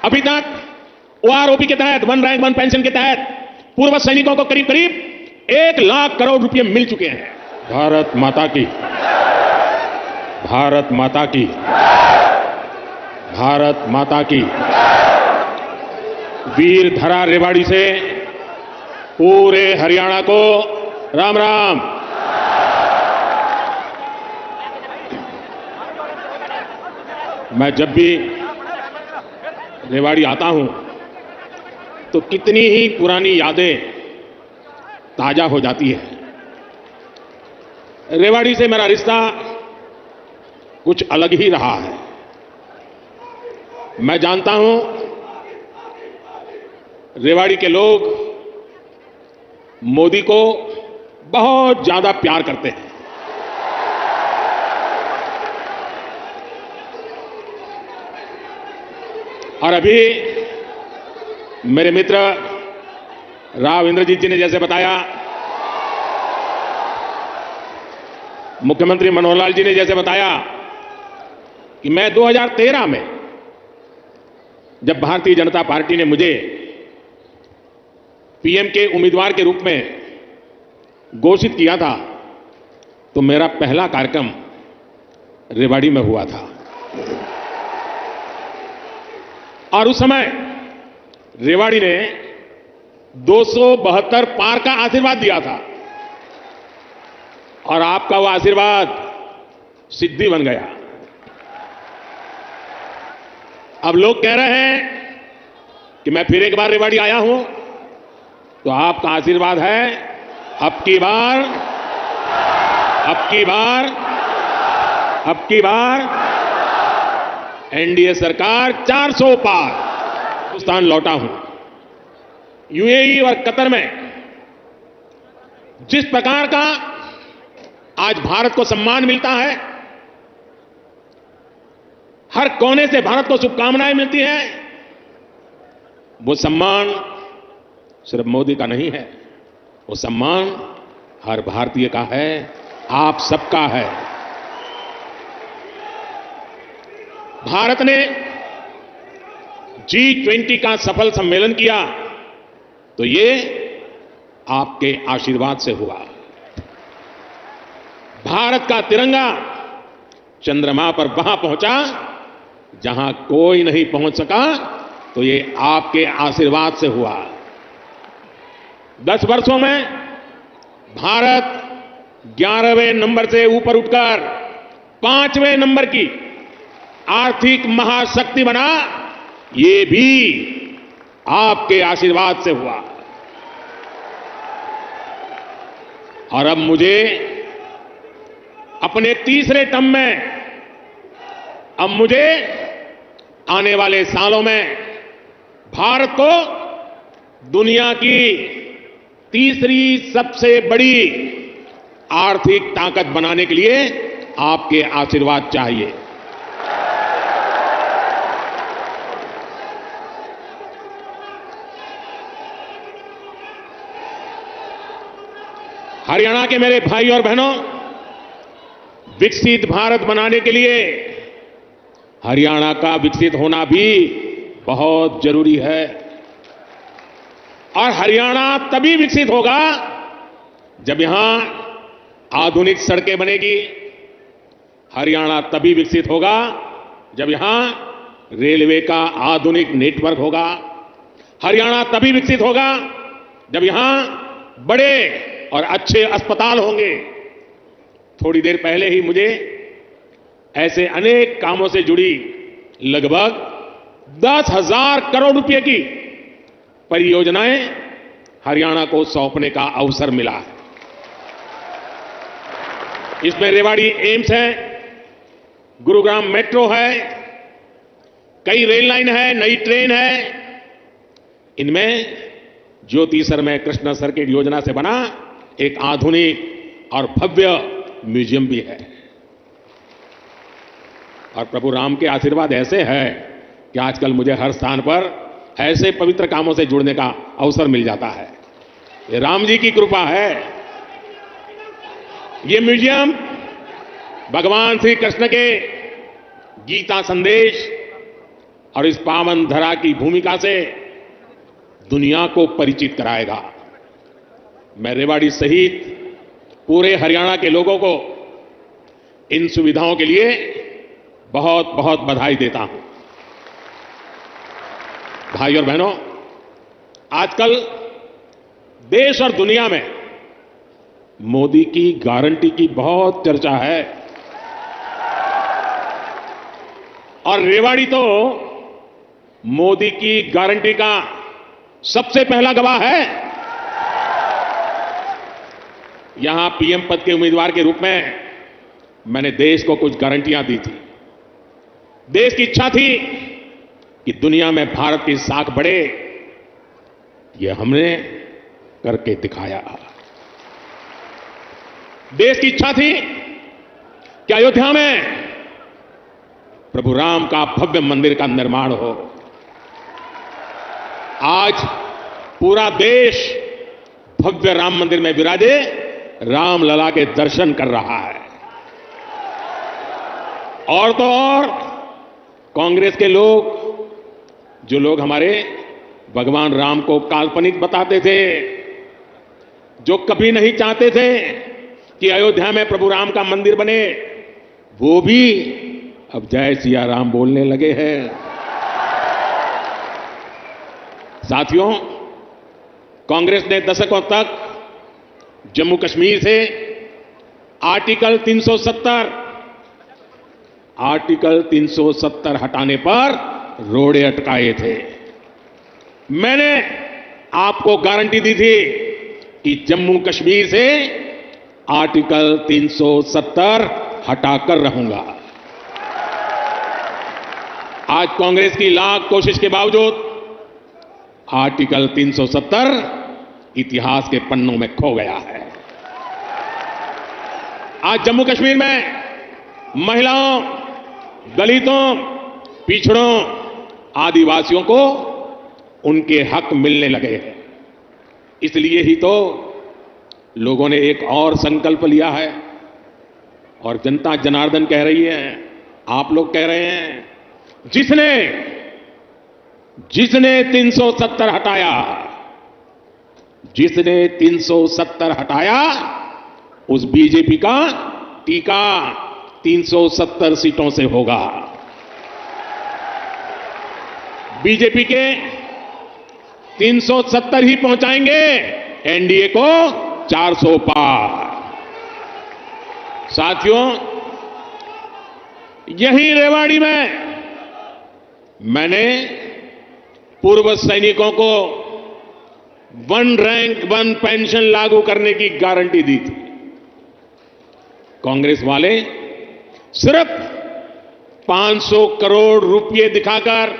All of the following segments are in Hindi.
अभी तक ओआरओपी के तहत वन रैंक वन पेंशन के तहत पूर्व सैनिकों को करीब करीब 1 लाख करोड़ रुपए मिल चुके हैं। भारत माता की, भारत माता की, भारत माता की। वीर धरा रेवाड़ी से पूरे हरियाणा को राम राम। मैं जब भी रेवाड़ी आता हूं तो कितनी ही पुरानी यादें ताजा हो जाती है। रेवाड़ी से मेरा रिश्ता कुछ अलग ही रहा है। मैं जानता हूं रेवाड़ी के लोग मोदी को बहुत ज्यादा प्यार करते हैं। और अभी मेरे मित्र राव इंद्रजीत जी ने जैसे बताया, मुख्यमंत्री मनोहर लाल जी ने जैसे बताया कि मैं 2013 में जब भारतीय जनता पार्टी ने मुझे पीएम के उम्मीदवार के रूप में घोषित किया था तो मेरा पहला कार्यक्रम रेवाड़ी में हुआ था। और उस समय रेवाड़ी ने 272 पार का आशीर्वाद दिया था और आपका वह आशीर्वाद सिद्धि बन गया। अब लोग कह रहे हैं कि मैं फिर एक बार रेवाड़ी आया हूं तो आपका आशीर्वाद है अब की बार, अब की बार, अब की बार एनडीए सरकार 400 पार। हिंदुस्तान लौटा हूं, यूएई और कतर में जिस प्रकार का आज भारत को सम्मान मिलता है, हर कोने से भारत को शुभकामनाएं मिलती हैं, वो सम्मान सिर्फ मोदी का नहीं है, वो सम्मान हर भारतीय का है, आप सबका है। भारत ने G20 का सफल सम्मेलन किया तो ये आपके आशीर्वाद से हुआ। भारत का तिरंगा चंद्रमा पर वहां पहुंचा जहां कोई नहीं पहुंच सका तो ये आपके आशीर्वाद से हुआ। 10 वर्षों में भारत 11वें नंबर से ऊपर उठकर 5वें नंबर की आर्थिक महाशक्ति बना, ये भी आपके आशीर्वाद से हुआ। और अब मुझे अपने तीसरे टर्म में, अब मुझे आने वाले सालों में भारत को दुनिया की तीसरी सबसे बड़ी आर्थिक ताकत बनाने के लिए आपके आशीर्वाद चाहिए। हरियाणा के मेरे भाई और बहनों, विकसित भारत बनाने के लिए हरियाणा का विकसित होना भी बहुत जरूरी है। और हरियाणा तभी विकसित होगा जब यहां आधुनिक सड़कें बनेगी। हरियाणा तभी विकसित होगा जब यहां रेलवे का आधुनिक नेटवर्क होगा। हरियाणा तभी विकसित होगा जब यहां बड़े और अच्छे अस्पताल होंगे। थोड़ी देर पहले ही मुझे ऐसे अनेक कामों से जुड़ी लगभग 10,000 करोड़ रुपए की परियोजनाएं हरियाणा को सौंपने का अवसर मिला है। इसमें रेवाड़ी एम्स है, गुरुग्राम मेट्रो है, कई रेल लाइन है, नई ट्रेन है। इनमें ज्योति सरमय कृष्ण सर्किट योजना से बना एक आधुनिक और भव्य म्यूजियम भी है। और प्रभु राम के आशीर्वाद ऐसे है कि आजकल मुझे हर स्थान पर ऐसे पवित्र कामों से जुड़ने का अवसर मिल जाता है। ये राम जी की कृपा है। ये म्यूजियम भगवान श्री कृष्ण के गीता संदेश और इस पावन धरा की भूमिका से दुनिया को परिचित कराएगा। मैं रेवाड़ी सहित पूरे हरियाणा के लोगों को इन सुविधाओं के लिए बहुत बहुत बधाई देता हूं। भाई और बहनों, आजकल देश और दुनिया में मोदी की गारंटी की बहुत चर्चा है और रेवाड़ी तो मोदी की गारंटी का सबसे पहला गवाह है। यहां पीएम पद के उम्मीदवार के रूप में मैंने देश को कुछ गारंटियां दी थी। देश की इच्छा थी कि दुनिया में भारत की साख बढ़े, यह हमने करके दिखाया। देश की इच्छा थी कि अयोध्या में प्रभु राम का भव्य मंदिर का निर्माण हो। आज पूरा देश भव्य राम मंदिर में विराजे राम लला के दर्शन कर रहा है। और तो और कांग्रेस के लोग, जो लोग हमारे भगवान राम को काल्पनिक बताते थे, जो कभी नहीं चाहते थे कि अयोध्या में प्रभु राम का मंदिर बने, वो भी अब जय सिया राम बोलने लगे हैं। साथियों, कांग्रेस ने दशकों तक जम्मू कश्मीर से आर्टिकल 370 हटाने पर रोड़े अटकाए थे। मैंने आपको गारंटी दी थी कि जम्मू कश्मीर से आर्टिकल 370 हटाकर रहूंगा। आज कांग्रेस की लाख कोशिश के बावजूद आर्टिकल 370 इतिहास के पन्नों में खो गया है। आज जम्मू कश्मीर में महिलाओं, दलितों, पिछड़ों, आदिवासियों को उनके हक मिलने लगे हैं। इसलिए ही तो लोगों ने एक और संकल्प लिया है और जनता जनार्दन कह रही है, आप लोग कह रहे हैं, जिसने 370 हटाया, जिसने 370 हटाया, उस बीजेपी का टीका 370 सीटों से होगा। बीजेपी के 370 ही पहुंचाएंगे एनडीए को 400 पार। साथियों, यही रेवाड़ी में मैंने पूर्व सैनिकों को 1 रैंक 1 पेंशन लागू करने की गारंटी दी थी। कांग्रेस वाले सिर्फ 500 करोड़ रुपए दिखाकर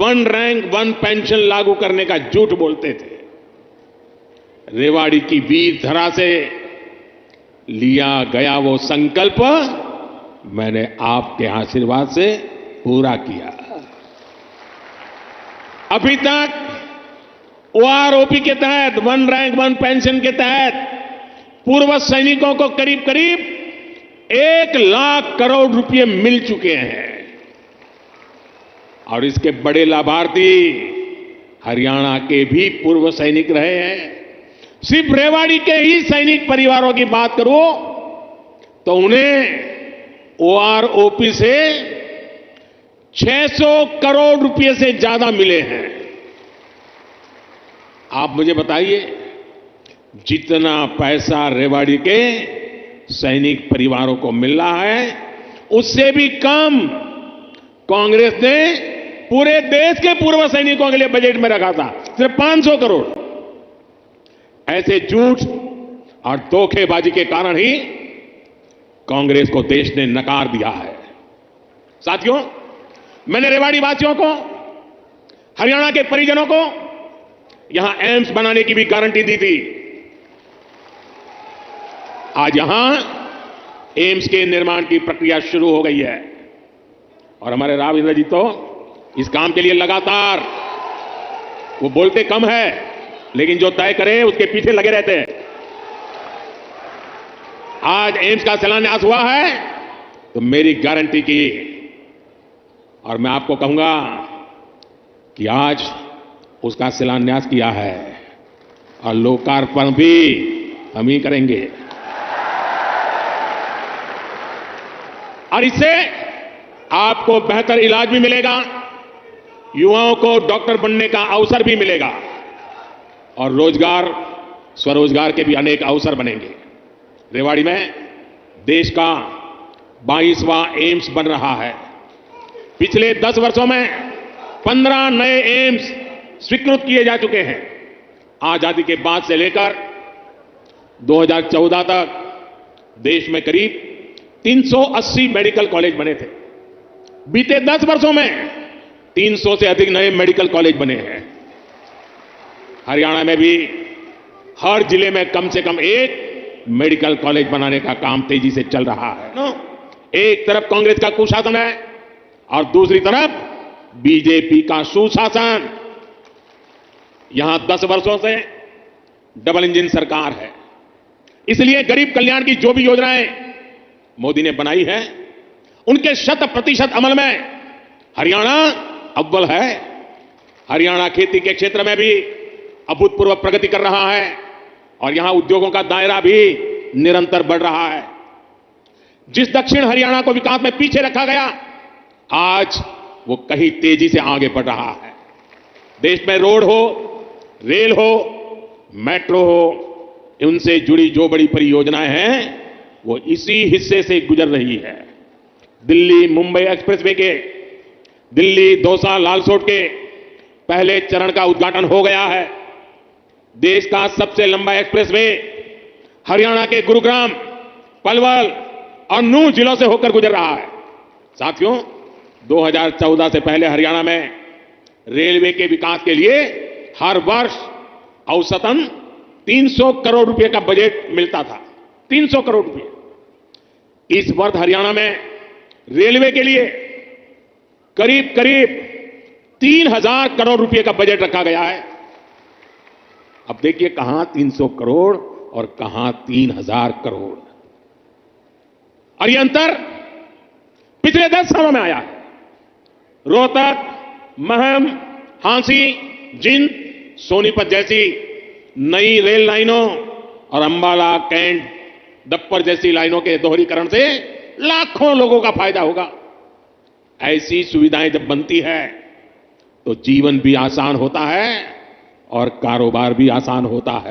1 रैंक 1 पेंशन लागू करने का झूठ बोलते थे। रेवाड़ी की वीर धरा से लिया गया वो संकल्प मैंने आपके आशीर्वाद से पूरा किया। अभी तक ओआरओपी के तहत 1 रैंक 1 पेंशन के तहत पूर्व सैनिकों को करीब करीब 1 लाख करोड़ रुपए मिल चुके हैं और इसके बड़े लाभार्थी हरियाणा के भी पूर्व सैनिक रहे हैं। सिर्फ रेवाड़ी के ही सैनिक परिवारों की बात करूं तो उन्हें ओआरओपी से 600 करोड़ रुपए से ज्यादा मिले हैं। आप मुझे बताइए, जितना पैसा रेवाड़ी के सैनिक परिवारों को मिल रहा है, उससे भी कम कांग्रेस ने पूरे देश के पूर्व सैनिकों के लिए बजट में रखा था, सिर्फ 500 करोड़। ऐसे झूठ और धोखेबाजी के कारण ही कांग्रेस को देश ने नकार दिया है। साथियों, मैंने रेवाड़ी वासियों को, हरियाणा के परिजनों को यहां एम्स बनाने की भी गारंटी दी थी। आज यहां एम्स के निर्माण की प्रक्रिया शुरू हो गई है और हमारे राव इंद्र जी तो इस काम के लिए लगातार, वो बोलते कम है लेकिन जो तय करे उसके पीछे लगे रहते हैं। आज एम्स का शिलान्यास हुआ है तो मेरी गारंटी की और मैं आपको कहूंगा कि आज उसका शिलान्यास किया है और लोकार्पण भी हम ही करेंगे। और इससे आपको बेहतर इलाज भी मिलेगा, युवाओं को डॉक्टर बनने का अवसर भी मिलेगा और रोजगार, स्वरोजगार के भी अनेक अवसर बनेंगे। रेवाड़ी में देश का 22वां एम्स बन रहा है। पिछले 10 वर्षों में 15 नए एम्स स्वीकृत किए जा चुके हैं। आजादी के बाद से लेकर 2014 तक देश में करीब 380 मेडिकल कॉलेज बने थे। बीते 10 वर्षों में 300 से अधिक नए मेडिकल कॉलेज बने हैं। हरियाणा में भी हर जिले में कम से कम एक मेडिकल कॉलेज बनाने का काम तेजी से चल रहा है। एक तरफ कांग्रेस का कुशासन है और दूसरी तरफ बीजेपी का सुशासन। यहां 10 वर्षों से डबल इंजन सरकार है, इसलिए गरीब कल्याण की जो भी योजनाएं मोदी ने बनाई है उनके 100% अमल में हरियाणा अव्वल है। हरियाणा खेती के क्षेत्र में भी अभूतपूर्व प्रगति कर रहा है और यहां उद्योगों का दायरा भी निरंतर बढ़ रहा है। जिस दक्षिण हरियाणा को विकास में पीछे रखा गया, आज वो कहीं तेजी से आगे बढ़ रहा है। देश में रोड हो, रेल हो, मेट्रो हो, उनसे जुड़ी जो बड़ी परियोजनाएं हैं वो इसी हिस्से से गुजर रही है। दिल्ली मुंबई एक्सप्रेसवे के दिल्ली दौसा लालसोट के पहले चरण का उद्घाटन हो गया है। देश का सबसे लंबा एक्सप्रेसवे हरियाणा के गुरुग्राम, पलवल और नूंह जिलों से होकर गुजर रहा है। साथियों, 2014 से पहले हरियाणा में रेलवे के विकास के लिए हर वर्ष औसतन 300 करोड़ रुपए का बजट मिलता था। 300 करोड़ रुपए। इस वर्ष हरियाणा में रेलवे के लिए करीब 3000 करोड़ रुपए का बजट रखा गया है। अब देखिए कहां 300 करोड़ और कहां 3000 करोड़, और यह अंतर पिछले 10 सालों में आया है। रोहतक, महम, हांसी, जिंद, सोनीपत जैसी नई रेल लाइनों और अंबाला, कैंट, दप्पर जैसी लाइनों के दोहरीकरण से लाखों लोगों का फायदा होगा। ऐसी सुविधाएं जब बनती है तो जीवन भी आसान होता है और कारोबार भी आसान होता है।